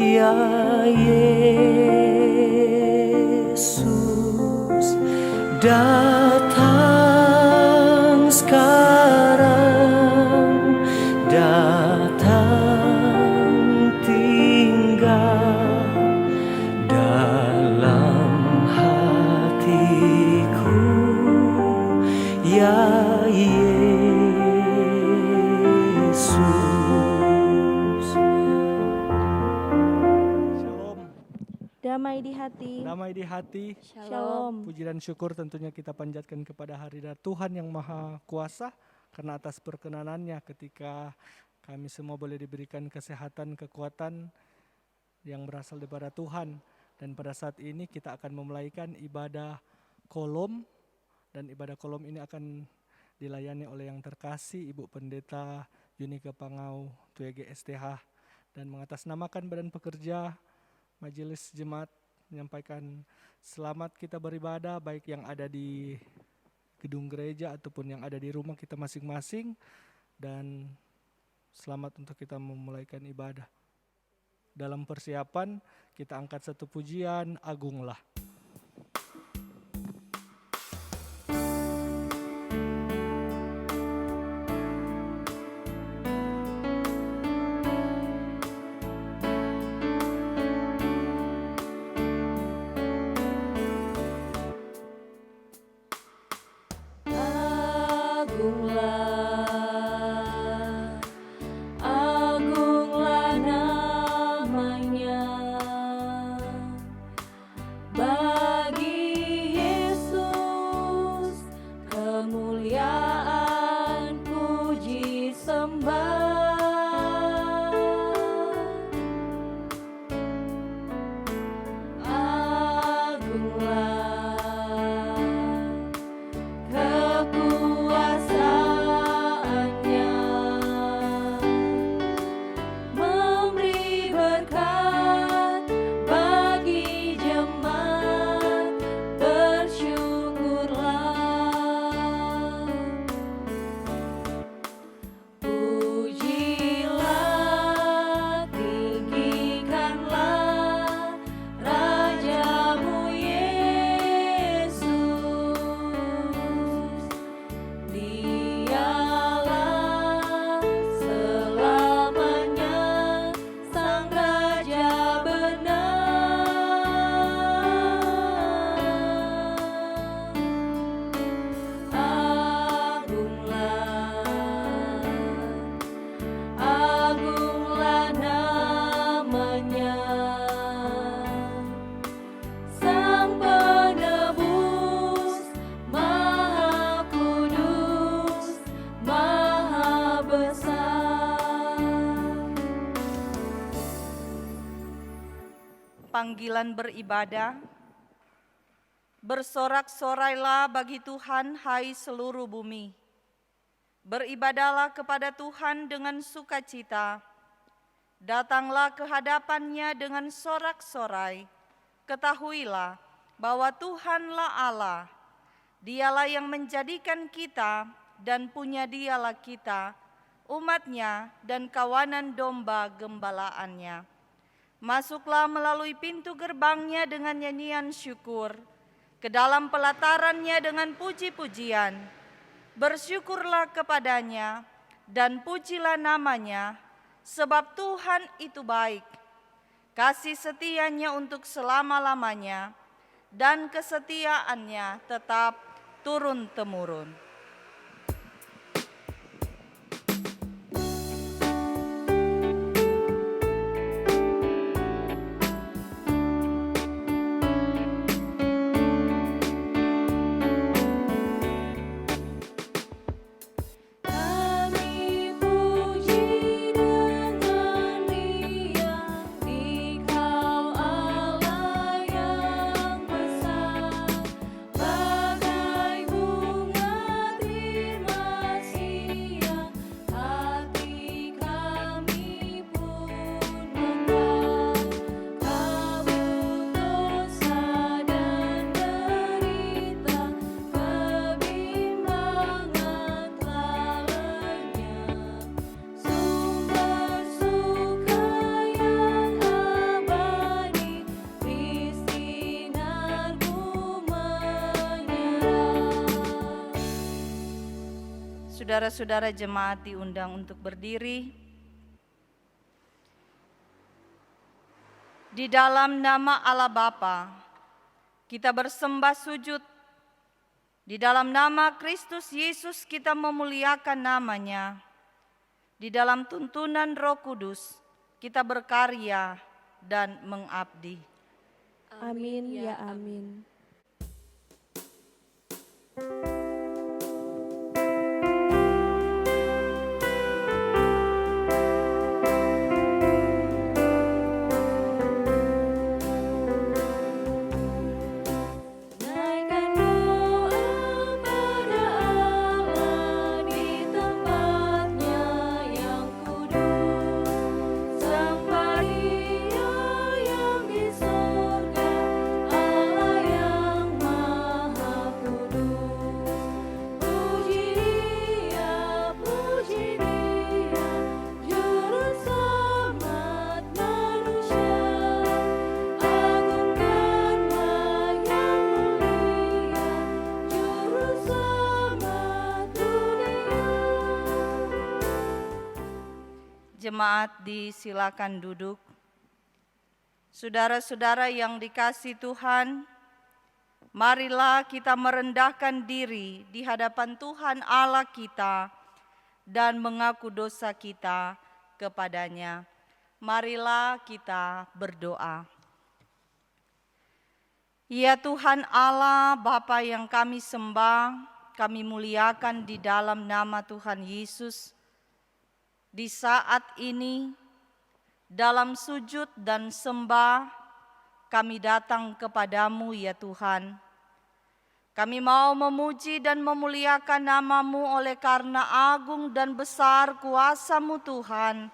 Ya Yesus, datang sekarang, datang tinggal dalam hatiku. Ya Yesus. Damai di hati. Damai di hati. Shalom. Puji dan syukur tentunya kita panjatkan kepada hadirat Tuhan yang Maha Kuasa, karena atas perkenanannya ketika kami semua boleh diberikan kesehatan, kekuatan yang berasal daripada Tuhan. Dan pada saat ini kita akan memulaikan ibadah kolom, dan ibadah kolom ini akan dilayani oleh yang terkasih Ibu Pendeta Yunika Pangau TWG STH, dan mengatasnamakan badan pekerja Majelis Jemaat menyampaikan selamat kita beribadah, baik yang ada di gedung gereja ataupun yang ada di rumah kita masing-masing, dan selamat untuk kita memulaikan ibadah. Dalam persiapan kita angkat satu pujian, Agunglah. Agunglah namanya, bagi Yesus kemuliaan puji sembah. Panggilan beribadah. Bersorak-sorailah bagi Tuhan, hai seluruh bumi. Beribadahlah kepada Tuhan dengan sukacita. Datanglah ke hadapannya dengan sorak-sorai. Ketahuilah bahwa Tuhanlah Allah. Dialah yang menjadikan kita dan punya Dialah kita, umatnya dan kawanan domba gembalaannya. Masuklah melalui pintu gerbangnya dengan nyanyian syukur, ke dalam pelatarannya dengan puji-pujian. Bersyukurlah kepadanya dan pujilah namanya, sebab Tuhan itu baik. Kasih setianya untuk selama-lamanya, dan kesetiaannya tetap turun-temurun. Bagai bunga Saudara-saudara jemaat diundang untuk berdiri. Di dalam nama Allah Bapa, kita bersembah sujud. Di dalam nama Kristus Yesus kita memuliakan namanya. Di dalam tuntunan Roh Kudus kita berkarya dan mengabdi. Amin ya amin. Naikkan doa pada Allah di tempatnya yang kudus, sembah Dia yang di surga, Allah yang maha kudus. Puji Dia, Juru selamat manusia. Agungkanlah yang mulia, Juru selamat dunia. Jemaat disilakan duduk. Saudara-saudara yang dikasihi Tuhan, marilah kita merendahkan diri di hadapan Tuhan Allah kita dan mengaku dosa kita kepadanya. Marilah kita berdoa. Ya Tuhan Allah, Bapa yang kami sembah, kami muliakan di dalam nama Tuhan Yesus. Di saat ini, dalam sujud dan sembah, kami datang kepadamu ya Tuhan. Kami mau memuji dan memuliakan nama-Mu oleh karena agung dan besar kuasa-Mu Tuhan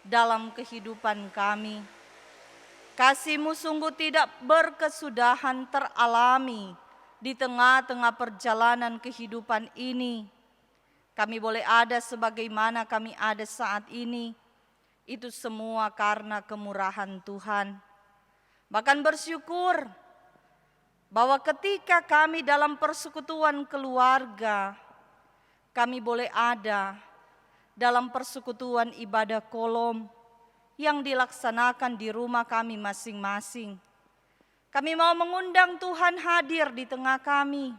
dalam kehidupan kami. Kasih-Mu sungguh tidak berkesudahan teralami di tengah-tengah perjalanan kehidupan ini. Kami boleh ada sebagaimana kami ada saat ini. Itu semua karena kemurahan Tuhan. Bahkan bersyukur bahwa ketika kami dalam persekutuan keluarga, kami boleh ada dalam persekutuan ibadah kolom yang dilaksanakan di rumah kami masing-masing. Kami mau mengundang Tuhan hadir di tengah kami,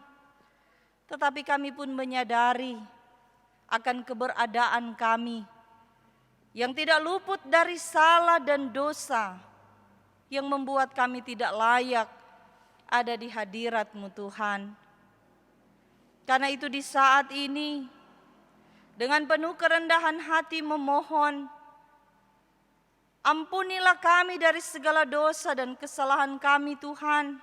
tetapi kami pun menyadari akan keberadaan kami yang tidak luput dari salah dan dosa yang membuat kami tidak layak ada di hadirat-Mu Tuhan. Karena itu di saat ini dengan penuh kerendahan hati memohon, ampunilah kami dari segala dosa dan kesalahan kami Tuhan,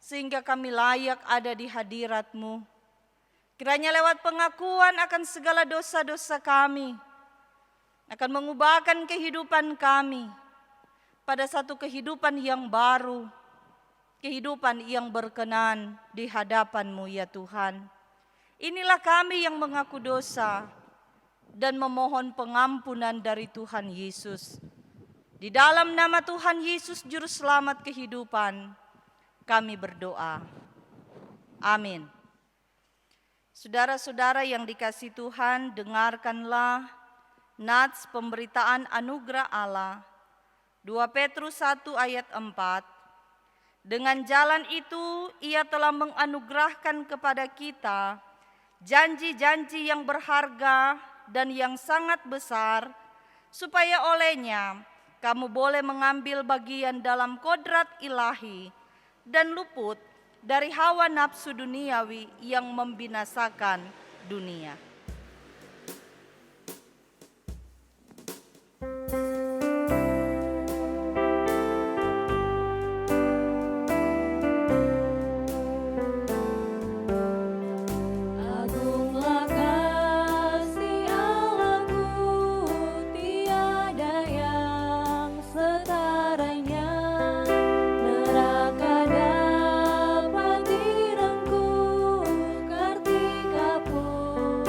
sehingga kami layak ada di hadirat-Mu. Kiranya lewat pengakuan akan segala dosa-dosa kami, akan mengubahkan kehidupan kami pada satu kehidupan yang baru, kehidupan yang berkenan di hadapan-Mu ya Tuhan. Inilah kami yang mengaku dosa dan memohon pengampunan dari Tuhan Yesus. Di dalam nama Tuhan Yesus Juru Selamat kehidupan, kami berdoa. Amin. Saudara-saudara yang dikasihi Tuhan, dengarkanlah nats pemberitaan anugerah Allah. 2 Petrus 1 ayat 4. Dengan jalan itu Ia telah menganugerahkan kepada kita janji-janji yang berharga dan yang sangat besar, supaya olehnya kamu boleh mengambil bagian dalam kodrat ilahi dan luput dari hawa nafsu duniawi yang membinasakan dunia. Agunglah kasih Allahku, tiada yang setaranya. Neraka dapat direngkuh, kartika pun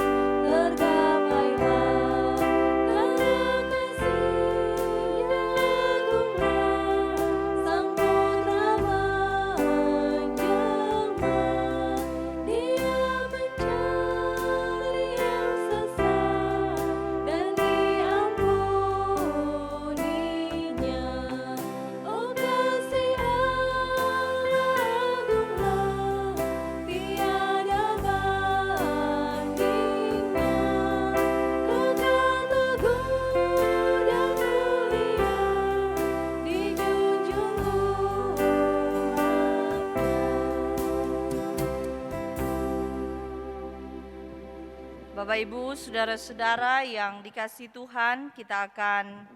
Bapak Ibu, saudara-saudara yang dikasihi Tuhan, kita akan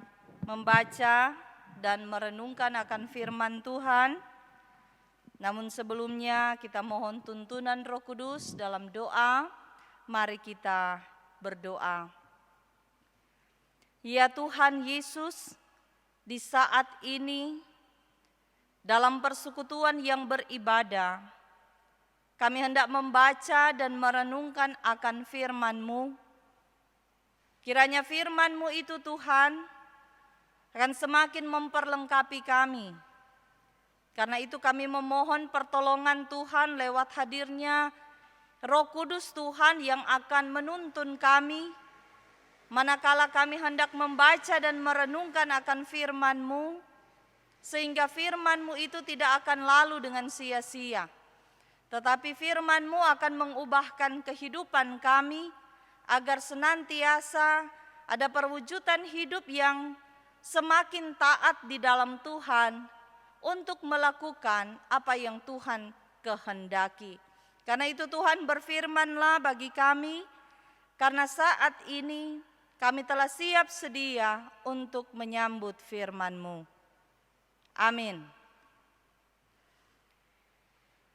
membaca dan merenungkan akan firman Tuhan. Namun sebelumnya kita mohon tuntunan Roh Kudus dalam doa. Mari kita berdoa. Ya Tuhan Yesus, di saat ini dalam persekutuan yang beribadah, kami hendak membaca dan merenungkan akan firman-Mu. Kiranya firman-Mu itu Tuhan akan semakin memperlengkapi kami. Karena itu kami memohon pertolongan Tuhan lewat hadirnya Roh Kudus Tuhan yang akan menuntun kami, manakala kami hendak membaca dan merenungkan akan firman-Mu, sehingga firman-Mu itu tidak akan lalu dengan sia-sia. Tetapi firman-Mu akan mengubahkan kehidupan kami, agar senantiasa ada perwujudan hidup yang semakin taat di dalam Tuhan, untuk melakukan apa yang Tuhan kehendaki. Karena itu Tuhan berfirman-Lah bagi kami, karena saat ini kami telah siap sedia untuk menyambut firman-Mu. Amin.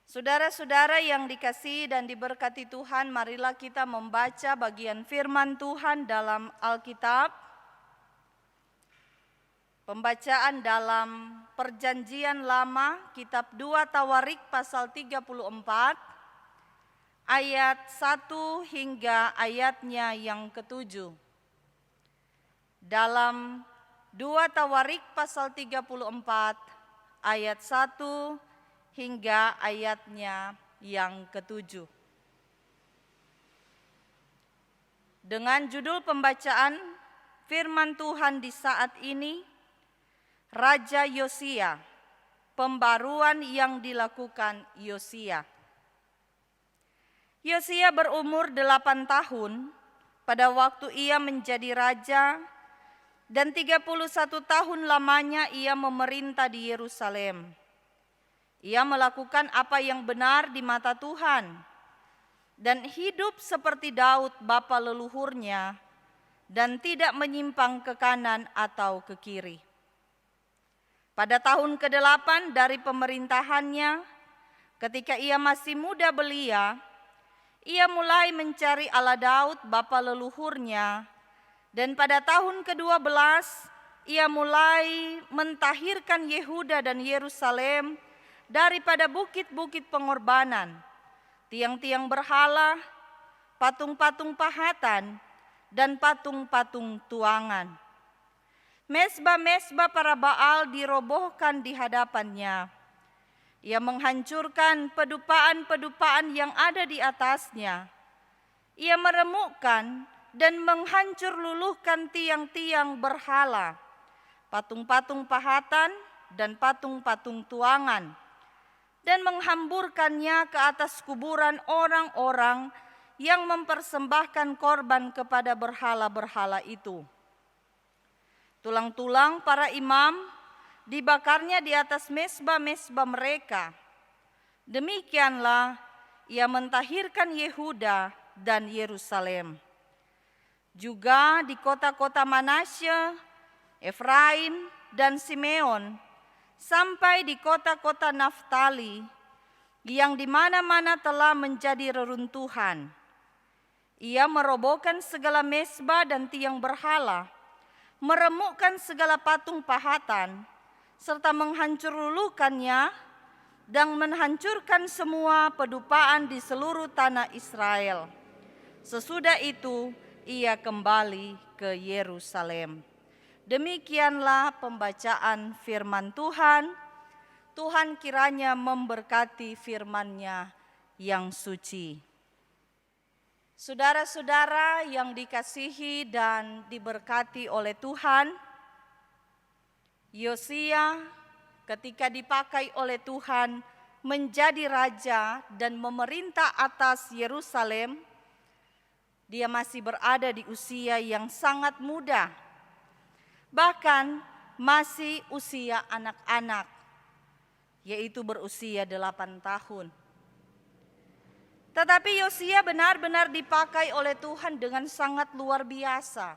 Saudara-saudara yang dikasihi dan diberkati Tuhan, marilah kita membaca bagian firman Tuhan dalam Alkitab. Pembacaan dalam Perjanjian Lama, kitab 2 Tawarik pasal 34, ayat 1 hingga ayatnya yang ke-7. Dalam 2 Tawarik pasal 34, ayat 1 hingga ayatnya yang ke-7. Dengan judul pembacaan firman Tuhan di saat ini, Raja Yosia, pembaruan yang dilakukan Yosia. Yosia berumur 8 tahun pada waktu ia menjadi raja, dan 31 tahun lamanya ia memerintah di Yerusalem. Ia melakukan apa yang benar di mata Tuhan dan hidup seperti Daud bapa leluhurnya, dan tidak menyimpang ke kanan atau ke kiri. Pada tahun ke-8 dari pemerintahannya, ketika ia masih muda belia, ia mulai mencari Allah Daud bapa leluhurnya, dan pada tahun ke-12 ia mulai mentahirkan Yehuda dan Yerusalem daripada bukit-bukit pengorbanan, tiang-tiang berhala, patung-patung pahatan, dan patung-patung tuangan. Mesbah-mesbah para Baal dirobohkan di hadapannya. Ia menghancurkan pedupaan-pedupaan yang ada di atasnya. Ia meremukkan dan menghancur luluhkan tiang-tiang berhala, patung-patung pahatan, dan patung-patung tuangan, dan menghamburkannya ke atas kuburan orang-orang yang mempersembahkan korban kepada berhala-berhala itu. Tulang-tulang para imam dibakarnya di atas mesbah-mesbah mereka. Demikianlah ia mentahirkan Yehuda dan Yerusalem. Juga di kota-kota Manasye, Efraim, dan Simeon, sampai di kota-kota Naftali, yang di mana-mana telah menjadi reruntuhan. Ia merobohkan segala mesbah dan tiang berhala, meremukkan segala patung pahatan, serta menghancur luluhkannya, dan menghancurkan semua pedupaan di seluruh tanah Israel. Sesudah itu ia kembali ke Yerusalem. Demikianlah pembacaan firman Tuhan. Tuhan kiranya memberkati firman-Nya yang suci. Saudara-saudara yang dikasihi dan diberkati oleh Tuhan, Yosia ketika dipakai oleh Tuhan menjadi raja dan memerintah atas Yerusalem, dia masih berada di usia yang sangat muda, bahkan masih usia anak-anak, yaitu berusia 8 tahun. Tetapi Yosia benar-benar dipakai oleh Tuhan dengan sangat luar biasa.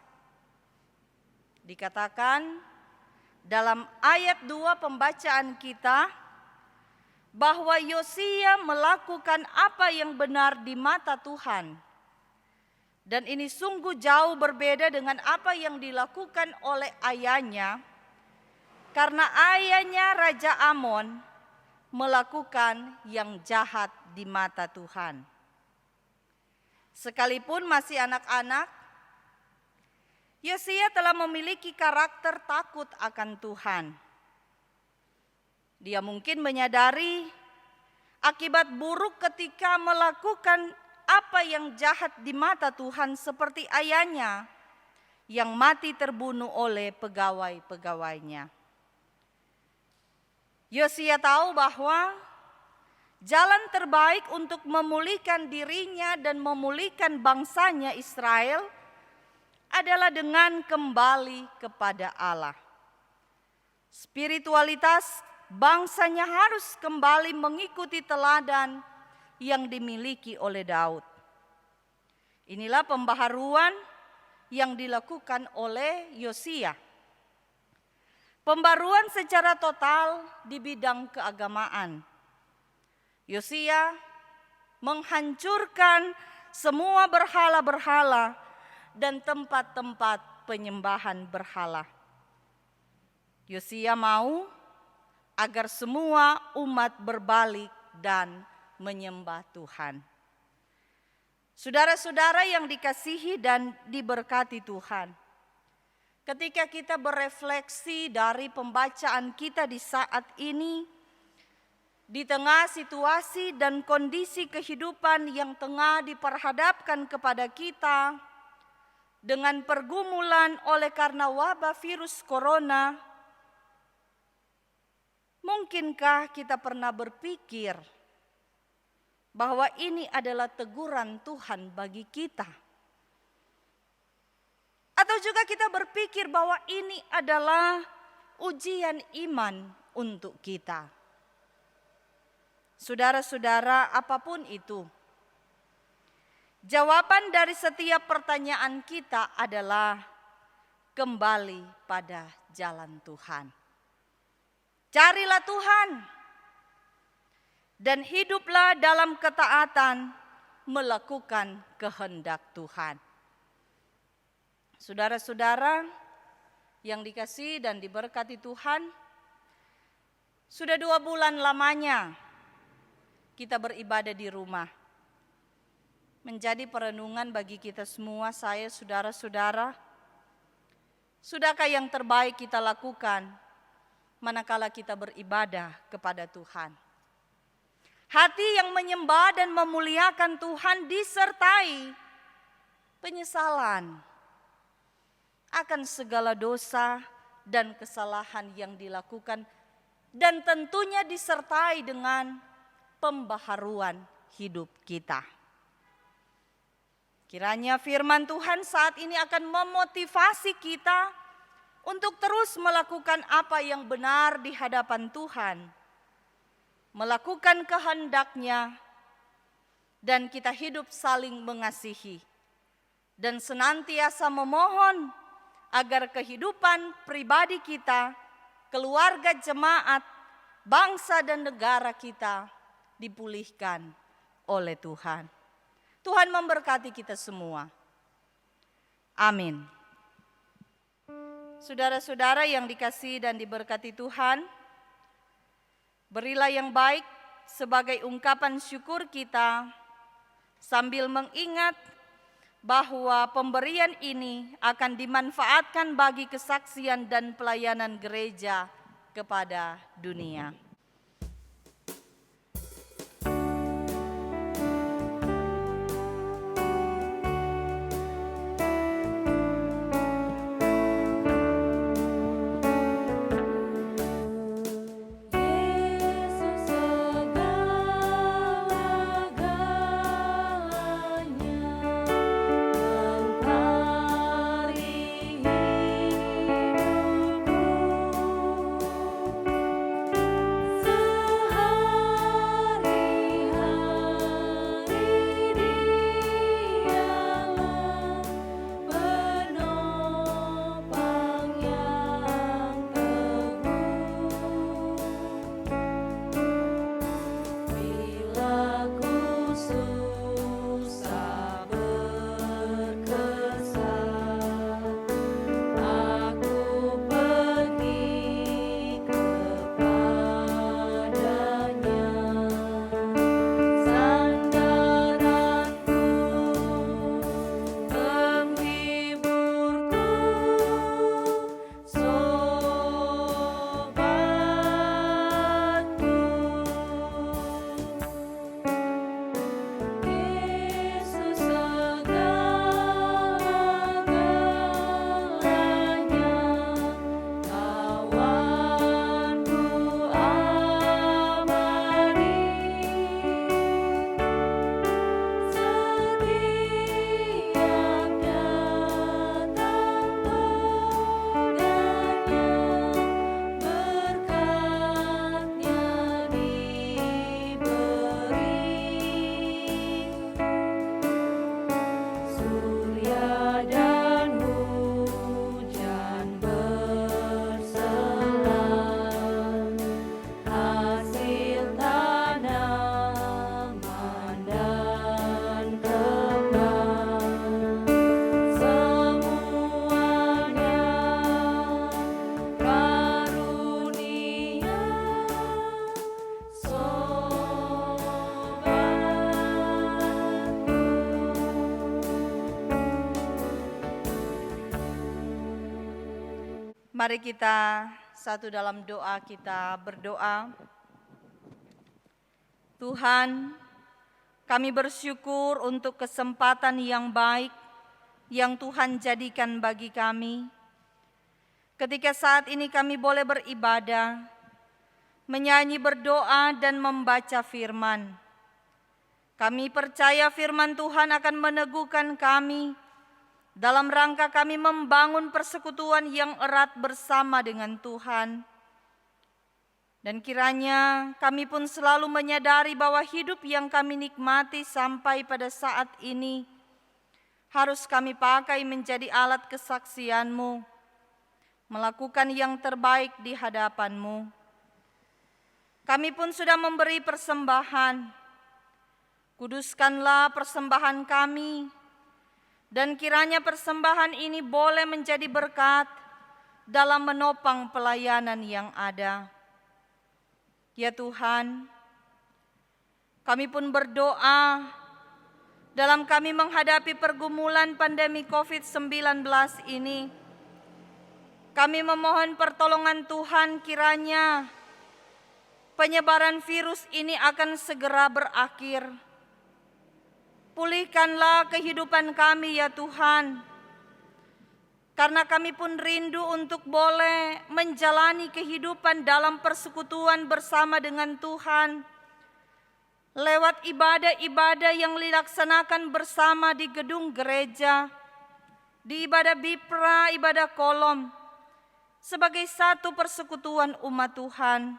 Dikatakan dalam ayat 2 pembacaan kita bahwa Yosia melakukan apa yang benar di mata Tuhan. Dan ini sungguh jauh berbeda dengan apa yang dilakukan oleh ayahnya, karena ayahnya Raja Amon melakukan yang jahat di mata Tuhan. Sekalipun masih anak-anak, Yosia telah memiliki karakter takut akan Tuhan. Dia mungkin menyadari akibat buruk ketika melakukan apa yang jahat di mata Tuhan seperti ayahnya yang mati terbunuh oleh pegawai-pegawainya. Yosia tahu bahwa jalan terbaik untuk memulihkan dirinya dan memulihkan bangsanya Israel adalah dengan kembali kepada Allah. Spiritualitas bangsanya harus kembali mengikuti teladan yang dimiliki oleh Daud. Inilah pembaharuan yang dilakukan oleh Yosia. Pembaruan secara total di bidang keagamaan. Yosia menghancurkan semua berhala-berhala dan tempat-tempat penyembahan berhala. Yosia mau agar semua umat berbalik dan menyembah Tuhan. Saudara-saudara yang dikasihi dan diberkati Tuhan, ketika kita berefleksi dari pembacaan kita di saat ini, di tengah situasi dan kondisi kehidupan yang tengah diperhadapkan kepada kita dengan pergumulan oleh karena wabah virus corona, mungkinkah kita pernah berpikir bahwa ini adalah teguran Tuhan bagi kita? Atau juga kita berpikir bahwa ini adalah ujian iman untuk kita? Saudara-saudara, apapun itu, jawaban dari setiap pertanyaan kita adalah kembali pada jalan Tuhan. Carilah Tuhan dan hiduplah dalam ketaatan melakukan kehendak Tuhan. Saudara-saudara yang dikasihi dan diberkati Tuhan, sudah 2 bulan lamanya kita beribadah di rumah. Menjadi perenungan bagi kita semua, saya, saudara-saudara, sudahkah yang terbaik kita lakukan manakala kita beribadah kepada Tuhan? Hati yang menyembah dan memuliakan Tuhan disertai penyesalan akan segala dosa dan kesalahan yang dilakukan, dan tentunya disertai dengan pembaharuan hidup kita. Kiranya firman Tuhan saat ini akan memotivasi kita untuk terus melakukan apa yang benar di hadapan Tuhan, melakukan kehendak-Nya, dan kita hidup saling mengasihi, dan senantiasa memohon agar kehidupan pribadi kita, keluarga jemaat, bangsa dan negara kita dipulihkan oleh Tuhan. Tuhan memberkati kita semua. Amin. Saudara-saudara yang dikasihi dan diberkati Tuhan, berilah yang baik sebagai ungkapan syukur kita sambil mengingat bahwa pemberian ini akan dimanfaatkan bagi kesaksian dan pelayanan gereja kepada dunia. Yesus segala-galanya, mentari hidupku, Mari kita satu dalam doa kita berdoa. Tuhan, kami bersyukur untuk kesempatan yang baik yang Tuhan jadikan bagi kami. Ketika saat ini kami boleh beribadah, menyanyi, berdoa, dan membaca firman. Kami percaya firman Tuhan akan meneguhkan kami dalam rangka kami membangun persekutuan yang erat bersama dengan Tuhan. Dan kiranya kami pun selalu menyadari bahwa hidup yang kami nikmati sampai pada saat ini harus kami pakai menjadi alat kesaksian-Mu, melakukan yang terbaik di hadapan-Mu. Kami pun sudah memberi persembahan. Kuduskanlah persembahan kami, dan kiranya persembahan ini boleh menjadi berkat dalam menopang pelayanan yang ada. Ya Tuhan, kami pun berdoa dalam kami menghadapi pergumulan pandemi COVID-19 ini. Kami memohon pertolongan Tuhan, kiranya penyebaran virus ini akan segera berakhir. Pulihkanlah kehidupan kami ya Tuhan, karena kami pun rindu untuk boleh menjalani kehidupan dalam persekutuan bersama dengan Tuhan, lewat ibadah-ibadah yang dilaksanakan bersama di gedung gereja, di ibadah Bipra, ibadah kolom, sebagai satu persekutuan umat Tuhan.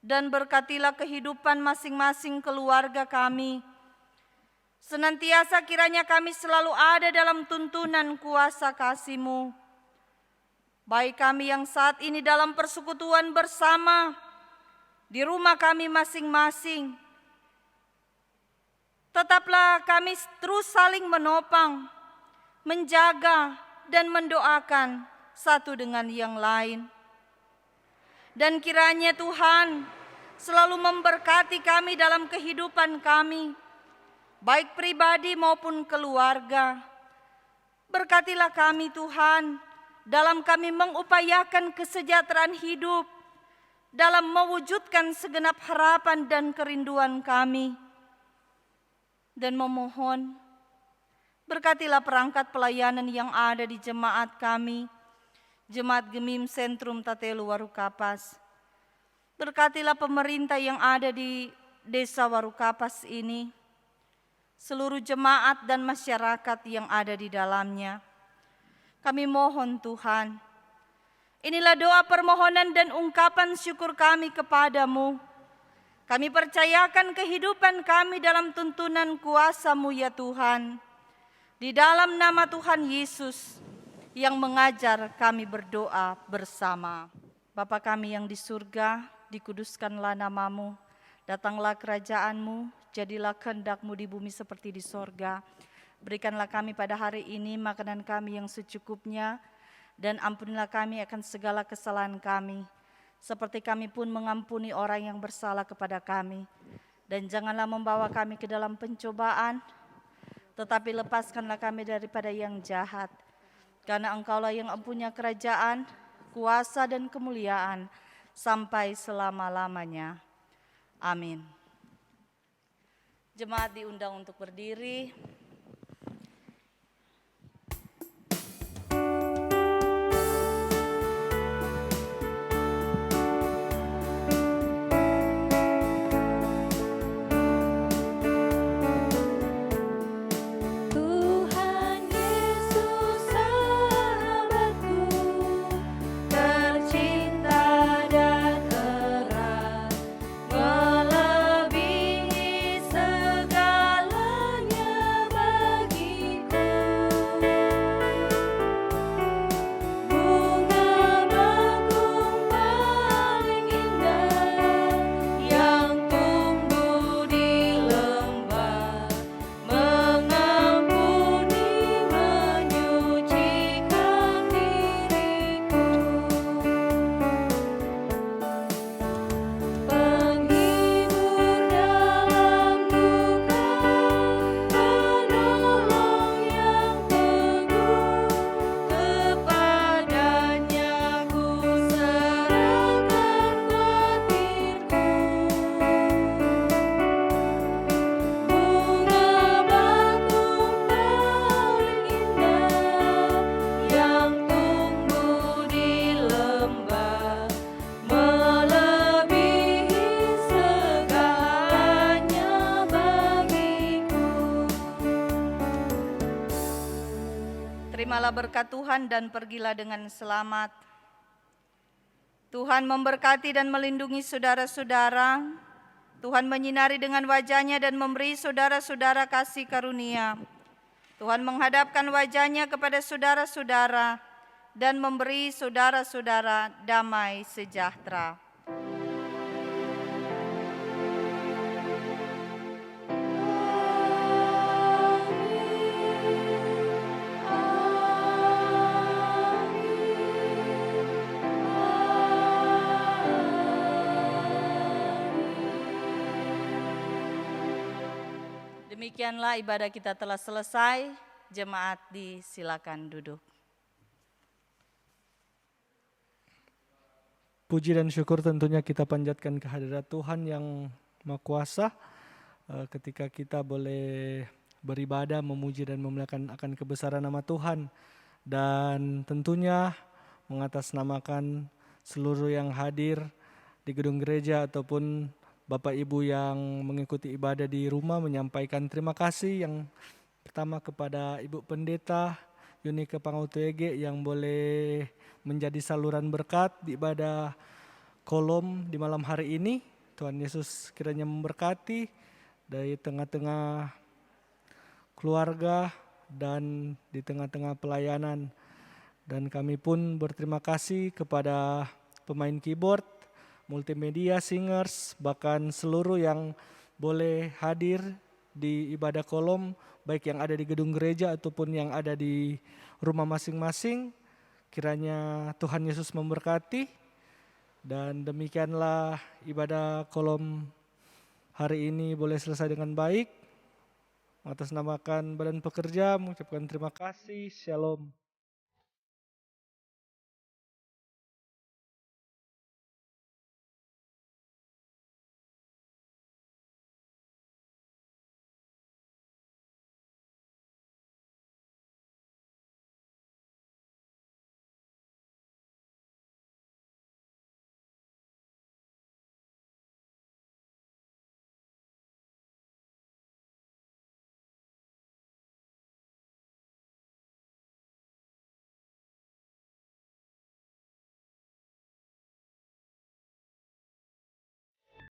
Dan berkatilah kehidupan masing-masing keluarga kami. Senantiasa kiranya kami selalu ada dalam tuntunan kuasa kasih-Mu. Baik kami yang saat ini dalam persekutuan bersama di rumah kami masing-masing. Tetaplah kami terus saling menopang, menjaga, dan mendoakan satu dengan yang lain. Dan kiranya Tuhan selalu memberkati kami dalam kehidupan kami, baik pribadi maupun keluarga. Berkatilah kami Tuhan dalam kami mengupayakan kesejahteraan hidup, dalam mewujudkan segenap harapan dan kerinduan kami. Dan memohon, berkatilah perangkat pelayanan yang ada di jemaat kami, Jemaat Gemim Sentrum Tatelu Warukapas. Berkatilah pemerintah yang ada di Desa Warukapas ini, seluruh jemaat dan masyarakat yang ada di dalamnya. Kami mohon Tuhan, inilah doa permohonan dan ungkapan syukur kami kepadamu. Kami percayakan kehidupan kami dalam tuntunan kuasa-Mu ya Tuhan. Di dalam nama Tuhan Yesus yang mengajar kami berdoa bersama. Bapa kami yang di surga, dikuduskanlah nama-Mu. Datanglah kerajaan-Mu, jadilah kehendak-Mu di bumi seperti di sorga. Berikanlah kami pada hari ini makanan kami yang secukupnya, dan ampunilah kami akan segala kesalahan kami, seperti kami pun mengampuni orang yang bersalah kepada kami. Dan janganlah membawa kami ke dalam pencobaan, tetapi lepaskanlah kami daripada yang jahat. Karena Engkaulah yang mempunyai kerajaan, kuasa dan kemuliaan sampai selama-lamanya. Amin. Jemaat diundang untuk berdiri. Tuhan Yesus sahabatku, tercinta dan erat, melebihi segalanya Terimalah berkat Tuhan dan pergilah dengan selamat. Tuhan memberkati dan melindungi saudara-saudara. Tuhan menyinari dengan wajah-Nya dan memberi saudara-saudara kasih karunia. Tuhan menghadapkan wajah-Nya kepada saudara-saudara dan memberi saudara-saudara damai sejahtera. Demikianlah ibadah kita telah selesai. Jemaat disilakan duduk. Puji dan syukur tentunya kita panjatkan kehadirat Tuhan yang Maha Kuasa ketika kita boleh beribadah, memuji dan memuliakan akan kebesaran nama Tuhan. Dan tentunya mengatasnamakan seluruh yang hadir di gedung gereja ataupun Bapak Ibu yang mengikuti ibadah di rumah, menyampaikan terima kasih yang pertama kepada Ibu Pendeta Yunike Pangautuege yang boleh menjadi saluran berkat di ibadah kolom di malam hari ini. Tuhan Yesus kiranya memberkati dari tengah-tengah keluarga dan di tengah-tengah pelayanan. Dan kami pun berterima kasih kepada pemain keyboard, multimedia, singers, bahkan seluruh yang boleh hadir di ibadah kolom, baik yang ada di gedung gereja ataupun yang ada di rumah masing-masing. Kiranya Tuhan Yesus memberkati. Dan demikianlah ibadah kolom hari ini boleh selesai dengan baik. Atas namakan Badan Pekerja mengucapkan terima kasih. Shalom.